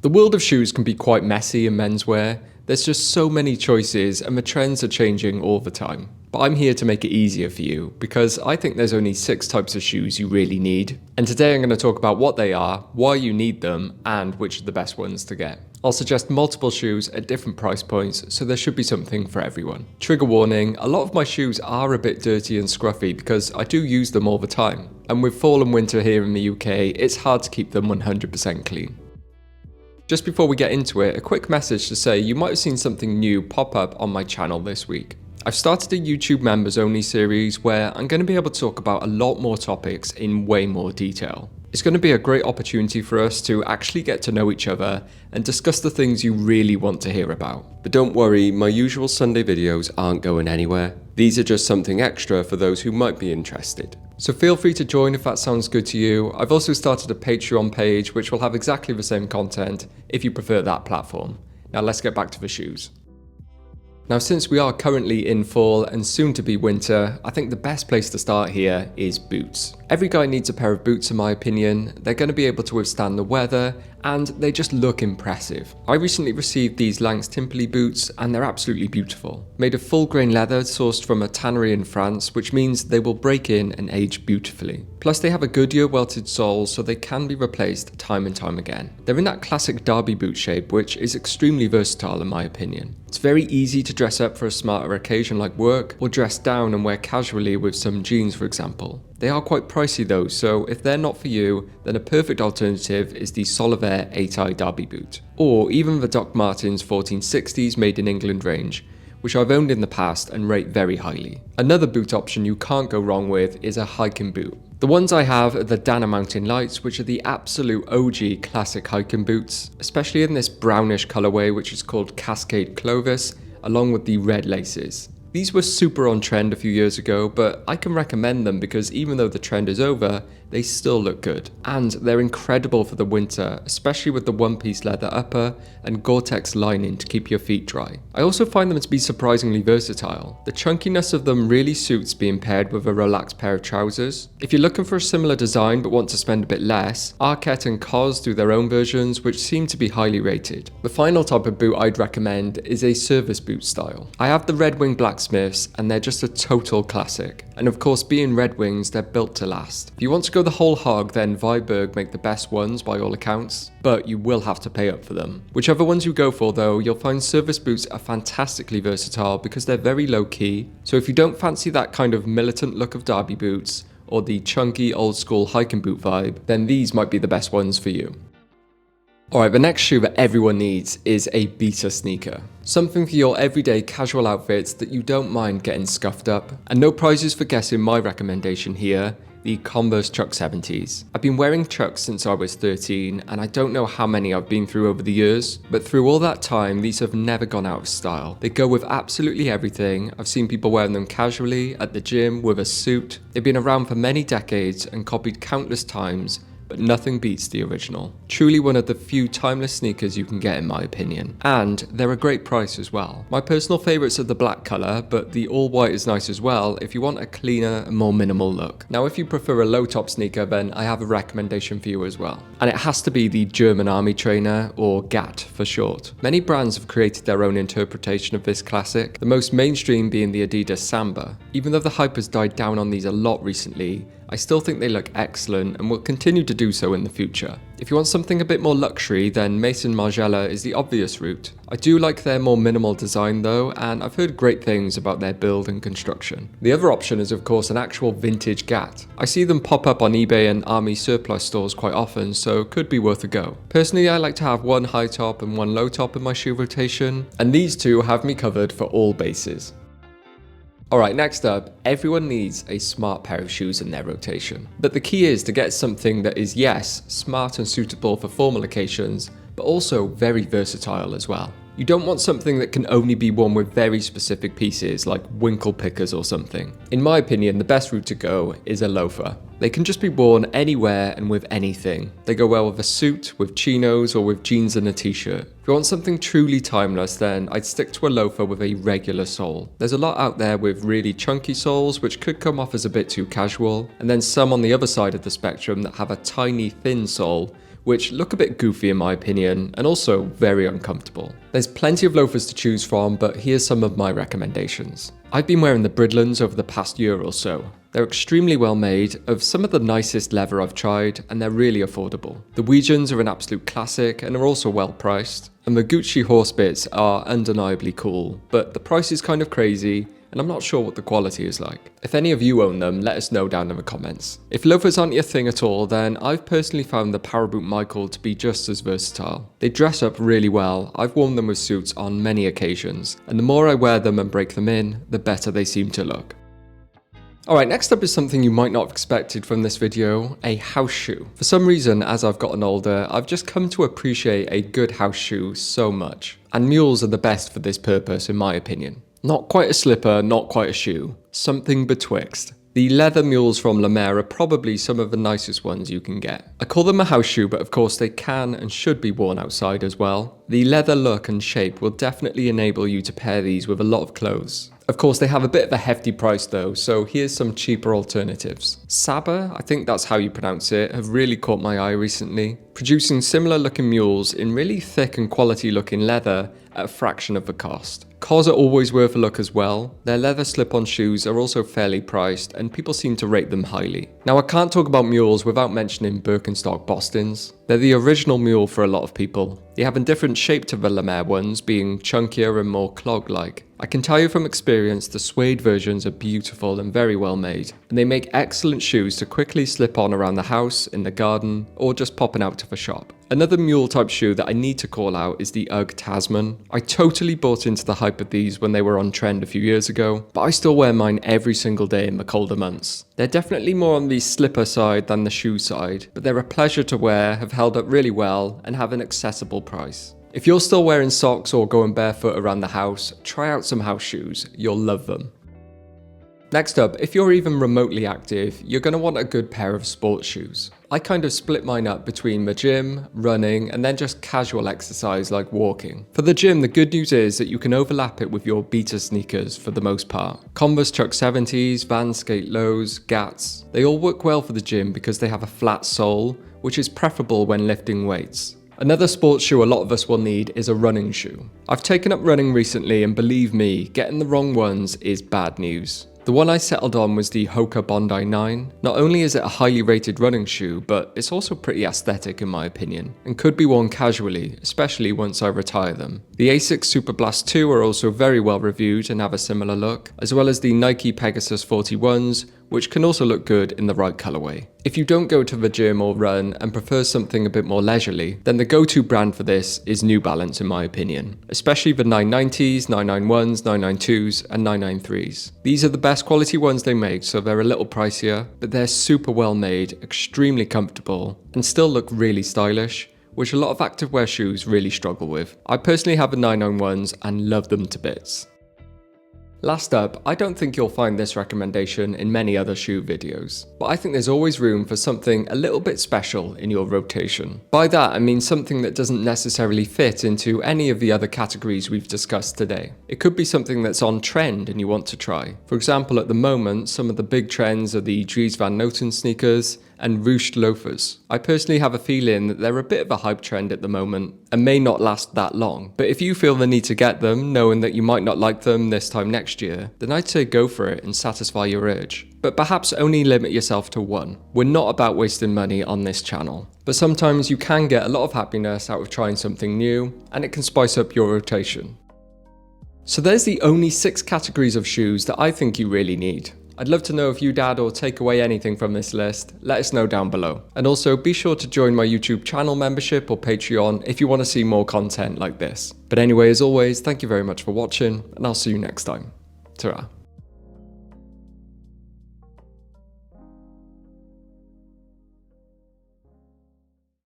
The world of shoes can be quite messy in menswear. There's just so many choices and the trends are changing all the time. But I'm here to make it easier for you because I think there's only 6 types of shoes you really need. And today I'm going to talk about what they are, why you need them, and which are the best ones to get. I'll suggest multiple shoes at different price points, so there should be something for everyone. Trigger warning, a lot of my shoes are a bit dirty and scruffy because I do use them all the time. And with fall and winter here in the UK, it's hard to keep them 100% clean. Just before we get into it, a quick message to say you might have seen something new pop up on my channel this week. I've started a YouTube members only series where I'm going to be able to talk about a lot more topics in way more detail. It's going to be a great opportunity for us to actually get to know each other and discuss the things you really want to hear about. But don't worry, my usual Sunday videos aren't going anywhere. These are just something extra for those who might be interested. So feel free to join if that sounds good to you. I've also started a Patreon page which will have exactly the same content if you prefer that platform. Now let's get back to the shoes. Now, since we are currently in fall and soon to be winter, I think the best place to start here is boots. Every guy needs a pair of boots in my opinion. They're going to be able to withstand the weather and they just look impressive. I recently received these Lanks Timperley boots and they're absolutely beautiful. Made of full grain leather sourced from a tannery in France, which means they will break in and age beautifully. Plus they have a Goodyear welted sole so they can be replaced time and time again. They're in that classic derby boot shape which is extremely versatile in my opinion. It's very easy to dress up for a smarter occasion like work or dress down and wear casually with some jeans for example. They are quite pricey though, so if they're not for you, then a perfect alternative is the Solitaire 8-eye derby boot. Or even the Doc Martens 1460s made in England range, which I've owned in the past and rate very highly. Another boot option you can't go wrong with is a hiking boot. The ones I have are the Dana Mountain Lights, which are the absolute OG classic hiking boots, especially in this brownish colorway which is called Cascade Clovis, along with the red laces. These were super on trend a few years ago, but I can recommend them because even though the trend is over, they still look good. And they're incredible for the winter, especially with the one-piece leather upper and Gore-Tex lining to keep your feet dry. I also find them to be surprisingly versatile. The chunkiness of them really suits being paired with a relaxed pair of trousers. If you're looking for a similar design but want to spend a bit less, Arquette and COS do their own versions which seem to be highly rated. The final type of boot I'd recommend is a service boot style. I have the Red Wing Blacksmiths and they're just a total classic. And of course being Red Wings, they're built to last. If you want to go the whole hog, then Viberg make the best ones by all accounts, but you will have to pay up for them. Whichever ones you go for though, you'll find service boots are fantastically versatile because they're very low key. So if you don't fancy that kind of militant look of derby boots or the chunky old school hiking boot vibe, then these might be the best ones for you. Alright, the next shoe that everyone needs is a beater sneaker. Something for your everyday casual outfits that you don't mind getting scuffed up. And no prizes for guessing my recommendation here, the Converse Chuck 70s. I've been wearing Chucks since I was 13 and I don't know how many I've been through over the years, but through all that time these have never gone out of style. They go with absolutely everything. I've seen people wearing them casually, at the gym, with a suit. They've been around for many decades and copied countless times, but nothing beats the original. Truly one of the few timeless sneakers you can get in my opinion. And they're a great price as well. My personal favourites are the black colour, but the all white is nice as well if you want a cleaner and more minimal look. Now if you prefer a low top sneaker, then I have a recommendation for you as well. And it has to be the German Army Trainer, or GAT for short. Many brands have created their own interpretation of this classic, the most mainstream being the Adidas Samba. Even though the hype has died down on these a lot recently, I still think they look excellent and will continue to do so in the future. If you want something a bit more luxury, then Maison Margiela is the obvious route. I do like their more minimal design though, and I've heard great things about their build and construction. The other option is of course an actual vintage GAT. I see them pop up on eBay and army surplus stores quite often, so could be worth a go. Personally, I like to have one high top and one low top in my shoe rotation, and these two have me covered for all bases. Alright, next up, everyone needs a smart pair of shoes in their rotation. But the key is to get something that is, yes, smart and suitable for formal occasions, but also very versatile as well. You don't want something that can only be worn with very specific pieces like winkle pickers or something. In my opinion, the best route to go is a loafer. They can just be worn anywhere and with anything. They go well with a suit, with chinos, or with jeans and a t-shirt. If you want something truly timeless, then I'd stick to a loafer with a regular sole. There's a lot out there with really chunky soles, which could come off as a bit too casual, and then some on the other side of the spectrum that have a tiny thin sole, which look a bit goofy in my opinion, and also very uncomfortable. There's plenty of loafers to choose from, but here's some of my recommendations. I've been wearing the Bridlands over the past year or so. They're extremely well made, of some of the nicest leather I've tried, and they're really affordable. The Ouijans are an absolute classic and are also well priced. And the Gucci horse bits are undeniably cool, but the price is kind of crazy, and I'm not sure what the quality is like. If any of you own them, let us know down in the comments. If loafers aren't your thing at all, then I've personally found the Paraboot Michael to be just as versatile. They dress up really well. I've worn them with suits on many occasions, and the more I wear them and break them in, the better they seem to look. Alright, next up is something you might not have expected from this video, a house shoe. For some reason, as I've gotten older, I've just come to appreciate a good house shoe so much. And mules are the best for this purpose in my opinion. Not quite a slipper, not quite a shoe. Something betwixt. The leather mules from La Mer are probably some of the nicest ones you can get. I call them a house shoe, but of course they can and should be worn outside as well. The leather look and shape will definitely enable you to pair these with a lot of clothes. Of course, they have a bit of a hefty price though, so here's some cheaper alternatives. Saba, I think that's how you pronounce it, have really caught my eye recently, producing similar looking mules in really thick and quality looking leather at a fraction of the cost. Cos are always worth a look as well. Their leather slip-on shoes are also fairly priced and people seem to rate them highly. Now I can't talk about mules without mentioning Birkenstock Bostons. They're the original mule for a lot of people. They have a different shape to the La Mer ones, being chunkier and more clog-like. I can tell you from experience the suede versions are beautiful and very well made, and they make excellent shoes to quickly slip on around the house, in the garden, or just popping out to the shop. Another mule type shoe that I need to call out is the UGG Tasman. I totally bought into the hype of these when they were on trend a few years ago, but I still wear mine every single day in the colder months. They're definitely more on the slipper side than the shoe side, but they're a pleasure to wear, have held up really well, and have an accessible price. If you're still wearing socks or going barefoot around the house, try out some house shoes, you'll love them. Next up, if you're even remotely active, you're going to want a good pair of sports shoes. I kind of split mine up between the gym, running, and then just casual exercise like walking. For the gym, the good news is that you can overlap it with your beta sneakers for the most part. Converse Chuck 70s, Vans Skate Lows, Gats, they all work well for the gym because they have a flat sole, which is preferable when lifting weights. Another sports shoe a lot of us will need is a running shoe. I've taken up running recently and believe me, getting the wrong ones is bad news. The one I settled on was the Hoka Bondi 9. Not only is it a highly rated running shoe, but it's also pretty aesthetic in my opinion, and could be worn casually, especially once I retire them. The Asics Super Blast 2 are also very well reviewed and have a similar look, as well as the Nike Pegasus 41s, which can also look good in the right colorway. If you don't go to the gym or run and prefer something a bit more leisurely, then the go-to brand for this is New Balance in my opinion, especially the 990s, 991s, 992s and 993s. These are the best quality ones they make, so they're a little pricier, but they're super well made, extremely comfortable, and still look really stylish, which a lot of activewear shoes really struggle with. I personally have the 991s and love them to bits. Last up, I don't think you'll find this recommendation in many other shoe videos, but I think there's always room for something a little bit special in your rotation. By that I mean something that doesn't necessarily fit into any of the other categories we've discussed today. It could be something that's on trend and you want to try. For example, at the moment, some of the big trends are the Dries Van Noten sneakers and ruched loafers. I personally have a feeling that they're a bit of a hype trend at the moment and may not last that long. But if you feel the need to get them, knowing that you might not like them this time next year, then I'd say go for it and satisfy your urge. But perhaps only limit yourself to one. We're not about wasting money on this channel. But sometimes you can get a lot of happiness out of trying something new, and it can spice up your rotation. So there's the only 6 categories of shoes that I think you really need. I'd love to know if you'd add or take away anything from this list. Let us know down below. And also be sure to join my YouTube channel membership or Patreon if you want to see more content like this. But anyway, as always, thank you very much for watching, and I'll see you next time. Ta-ra.